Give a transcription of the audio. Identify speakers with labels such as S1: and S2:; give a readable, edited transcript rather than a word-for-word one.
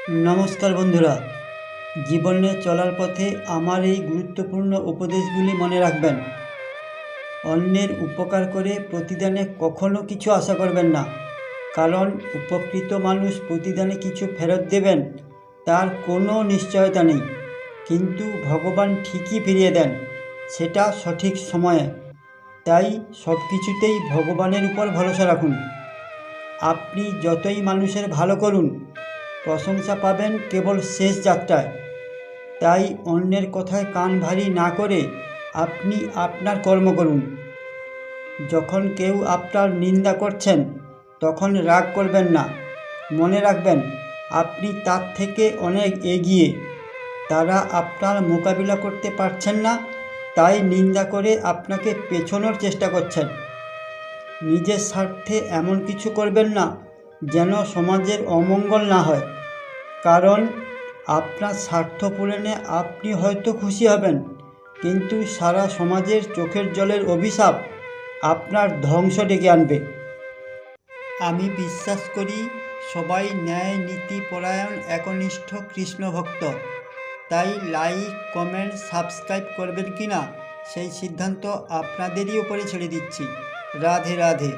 S1: নমস্কার বন্ধুরা, জীবনে চলার পথে আমার এই গুরুত্বপূর্ণ উপদেশগুলি মনে রাখবেন। অন্যের উপকার করে প্রতিদানে কখনো কিছু আশা করবেন না, কারণ উপকৃত মানুষ প্রতিদানে কিছু ফেরত দেবেন তার কোনো নিশ্চয়তা নেই। কিন্তু ভগবান ঠিকই ফিরিয়ে দেন, সেটা সঠিক সময়ে। তাই সব কিছুতেই ভগবানের উপর ভরসা রাখুন। আপনি যতই মানুষের ভালো করুন, প্রশংসা পাবেন কেবল শেষ যাত্রায়। তাই অন্যের কথায় কান ভারী না করে আপনি আপনার কর্ম করুন। যখন কেউ আপনার নিন্দা করছেন তখন রাগ করবেন না। মনে রাখবেন আপনি তার থেকে অনেক এগিয়ে। তারা আপনার মোকাবিলা করতে পারছেন না, তাই নিন্দা করে আপনাকে পেছনোর চেষ্টা করছেন। নিজের স্বার্থে এমন কিছু করবেন না যেন সমাজের অমঙ্গল না হয়, কারণ আপনার স্বার্থ পূরণে আপনি হয়তো খুশি হবেন, কিন্তু সারা সমাজের চোখের জলের অভিশাপ আপনার ধ্বংস ডেকে আনবে। আমি বিশ্বাস করি সবাই ন্যায় নীতি পরায়ণ একনিষ্ঠ কৃষ্ণ ভক্ত। তাই লাইক, কমেন্ট, সাবস্ক্রাইব করবেন কি না সেই সিদ্ধান্ত আপনাদেরই উপরে ছেড়ে দিচ্ছি। রাধে রাধে।